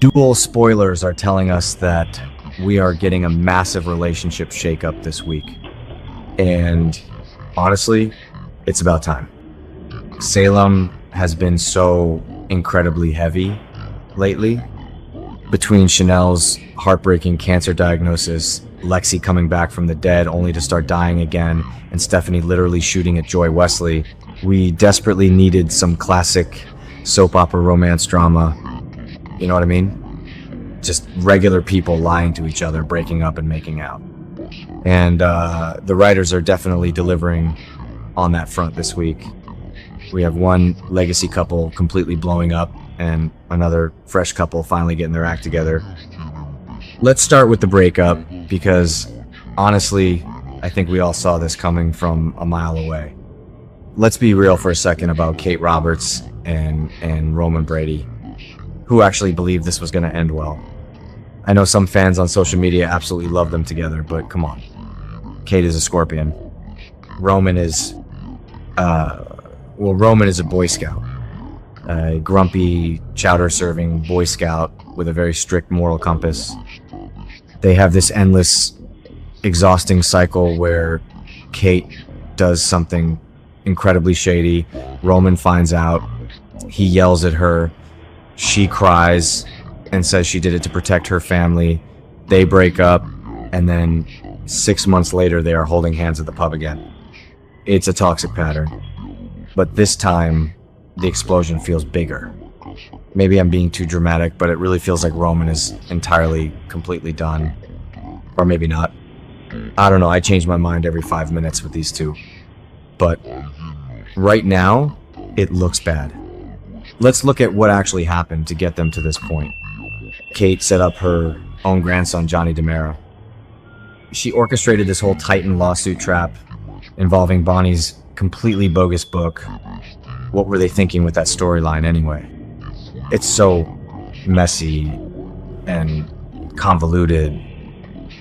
Dual spoilers are telling us that we are getting a massive relationship shakeup this week. And honestly, it's about time. Salem has been so incredibly heavy lately. Between Chanel's heartbreaking cancer diagnosis, Lexi coming back from the dead only to start dying again, and Stephanie literally shooting at Joy Wesley, we desperately needed some classic soap opera romance drama. You know what I mean? Just regular people lying to each other, breaking up and making out. And the writers are definitely delivering on that front this week. We have one legacy couple completely blowing up and another fresh couple finally getting their act together. Let's start with the breakup because honestly, I think we all saw this coming from a mile away. Let's be real for a second about Kate Roberts and Roman Brady, who actually believed this was going to end well. I know some fans on social media absolutely love them together, but come on. Kate is a Scorpion. Roman is a Boy Scout. A grumpy, chowder-serving Boy Scout with a very strict moral compass. They have this endless, exhausting cycle where Kate does something incredibly shady. Roman finds out. He yells at her. She cries and says she did it to protect her family. They break up, and then 6 months later, they are holding hands at the pub again. It's a toxic pattern. But this time, the explosion feels bigger. Maybe I'm being too dramatic, but it really feels like Roman is entirely, completely done. Or maybe not. I don't know, I change my mind every 5 minutes with these two. But right now, it looks bad. Let's look at what actually happened to get them to this point. Kate set up her own grandson, Johnny DiMera. She orchestrated this whole Titan lawsuit trap involving Bonnie's completely bogus book. What were they thinking with that storyline anyway? It's so messy and convoluted,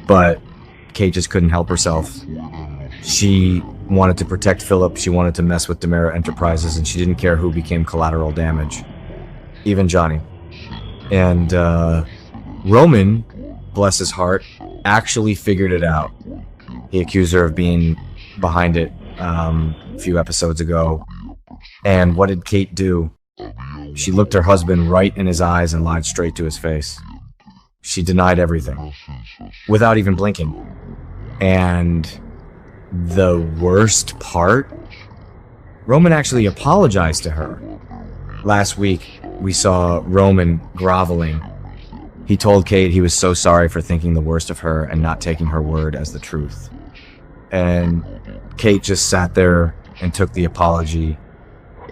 but Kate just couldn't help herself. She wanted to protect Philip, she wanted to mess with DiMera Enterprises, and she didn't care who became collateral damage. Even Johnny. And Roman, bless his heart, actually figured it out. He accused her of being behind it a few episodes ago. And what did Kate do? She looked her husband right in his eyes and lied straight to his face. She denied everything, without even blinking. And the worst part? Roman actually apologized to her. Last week, we saw Roman groveling. He told Kate he was so sorry for thinking the worst of her and not taking her word as the truth. And Kate just sat there and took the apology.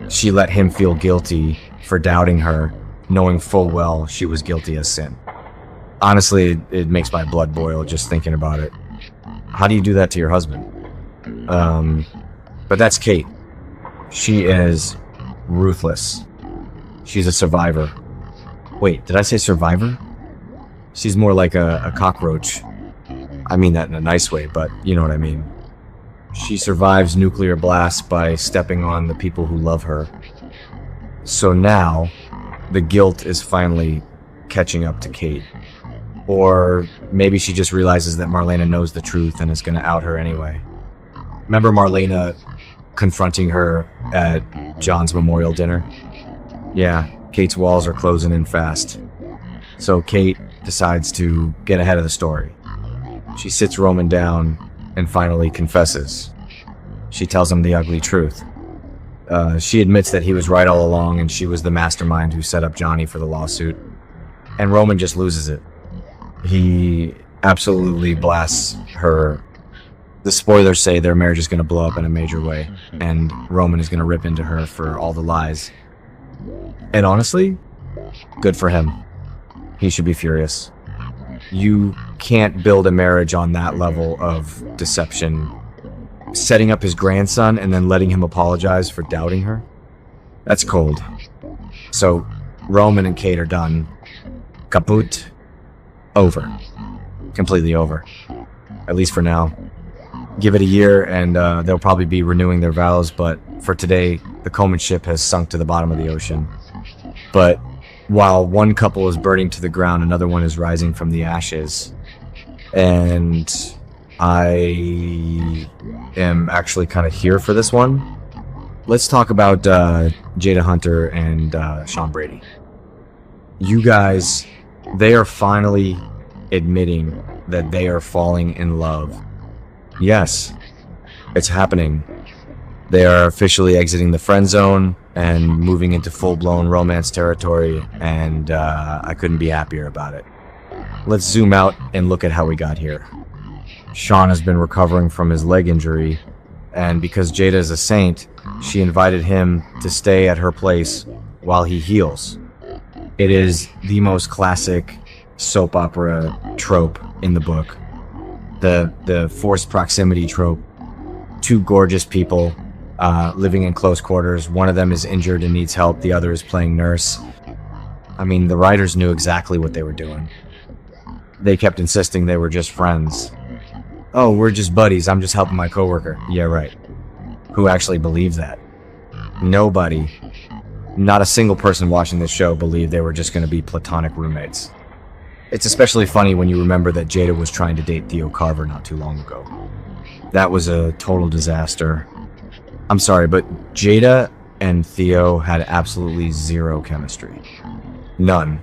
She let him feel guilty for doubting her, knowing full well she was guilty as sin. Honestly, it makes my blood boil just thinking about it. How do you do that to your husband? But that's Kate. She is ruthless. She's a survivor. Wait, did I say survivor? She's more like a cockroach. I mean that in a nice way, but you know what I mean. She survives nuclear blasts by stepping on the people who love her. So now, the guilt is finally catching up to Kate. Or maybe she just realizes that Marlena knows the truth and is going to out her anyway. Remember Marlena confronting her at John's memorial dinner? Yeah, Kate's walls are closing in fast. So Kate decides to get ahead of the story. She sits Roman down and finally confesses. She tells him the ugly truth. She admits that he was right all along and she was the mastermind who set up Johnny for the lawsuit. And Roman just loses it. He absolutely blasts her. The spoilers say their marriage is going to blow up in a major way, and Roman is going to rip into her for all the lies. And honestly, good for him. He should be furious. You can't build a marriage on that level of deception. Setting up his grandson and then letting him apologize for doubting her? That's cold. So, Roman and Kate are done. Kaput. Over. Completely over. At least for now. Give it a year and they'll probably be renewing their vows, but for today, the Coleman ship has sunk to the bottom of the ocean. But While one couple is burning to the ground, another one is rising from the ashes. And I am actually kind of here for this one. Let's talk about Jada Hunter and Shawn Brady. You guys, they are finally admitting that they are falling in love. Yes, it's happening. They are officially exiting the friend zone and moving into full-blown romance territory, and I couldn't be happier about it. Let's zoom out and look at how we got here. Shawn has been recovering from his leg injury, and because Jada is a saint, she invited him to stay at her place while he heals. It is the most classic soap opera trope in the book. The forced proximity trope. Two gorgeous people living in close quarters. One of them is injured and needs help. The other is playing nurse. I mean, the writers knew exactly what they were doing. They kept insisting they were just friends. Oh, we're just buddies. I'm just helping my coworker. Yeah, right. Who actually believed that? Nobody. Not a single person watching this show believed they were just going to be platonic roommates. It's especially funny when you remember that Jada was trying to date Theo Carver not too long ago. That was a total disaster. I'm sorry, but Jada and Theo had absolutely zero chemistry. None.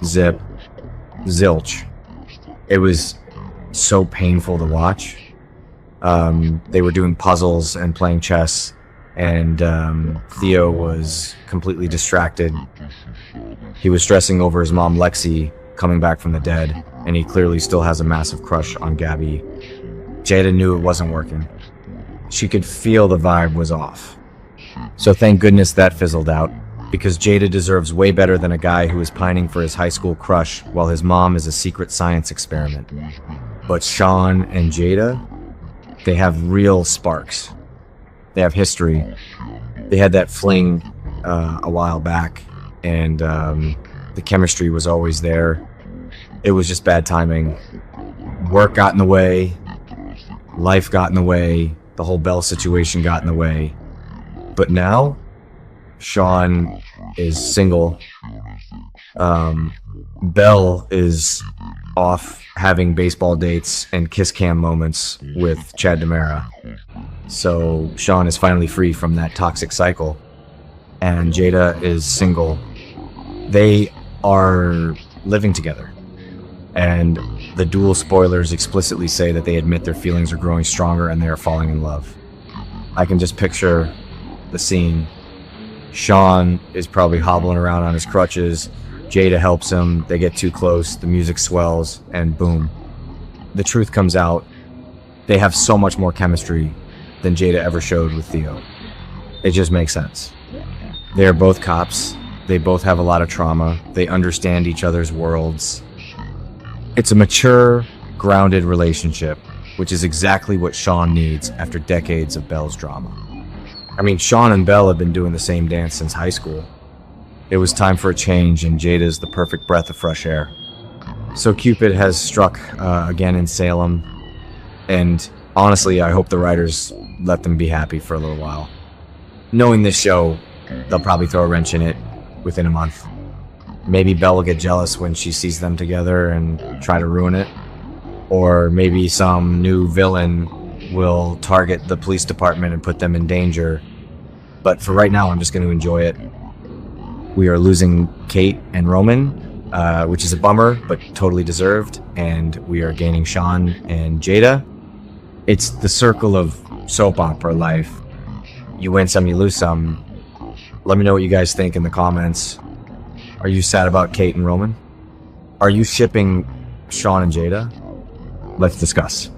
Zip. Zilch. It was so painful to watch. They were doing puzzles and playing chess, and Theo was completely distracted. He was stressing over his mom Lexi coming back from the dead, and he clearly still has a massive crush on Gabby. Jada knew it wasn't working. She could feel the vibe was off. So thank goodness that fizzled out, because Jada deserves way better than a guy who is pining for his high school crush while his mom is a secret science experiment. But Shawn and Jada, they have real sparks. They have history. They had that fling a while back, and the chemistry was always there. It was just bad timing. Work got in the way. Life got in the way. The whole Belle situation got in the way. But now, Shawn is single. Belle is off having baseball dates and kiss cam moments with Chad DiMera. So Shawn is finally free from that toxic cycle. And Jada is single. They are living together. And the dual spoilers explicitly say that they admit their feelings are growing stronger and they are falling in love. I can just picture the scene. Shawn is probably hobbling around on his crutches. Jada helps him. They get too close. The music swells, and boom. The truth comes out. They have so much more chemistry than Jada ever showed with Theo. It just makes sense. They are both cops. They both have a lot of trauma. They understand each other's worlds. It's a mature, grounded relationship, which is exactly what Shawn needs after decades of Belle's drama. I mean, Shawn and Belle have been doing the same dance since high school. It was time for a change, and Jada's the perfect breath of fresh air. So Cupid has struck again in Salem, and honestly, I hope the writers let them be happy for a little while. Knowing this show, they'll probably throw a wrench in it within a month. Maybe Belle will get jealous when she sees them together and try to ruin it. Or maybe some new villain will target the police department and put them in danger. But for right now, I'm just going to enjoy it. We are losing Kate and Roman, which is a bummer, but totally deserved. And we are gaining Shawn and Jada. It's the circle of soap opera life. You win some, you lose some. Let me know what you guys think in the comments. Are you sad about Kate and Roman? Are you shipping Shawn and Jada? Let's discuss.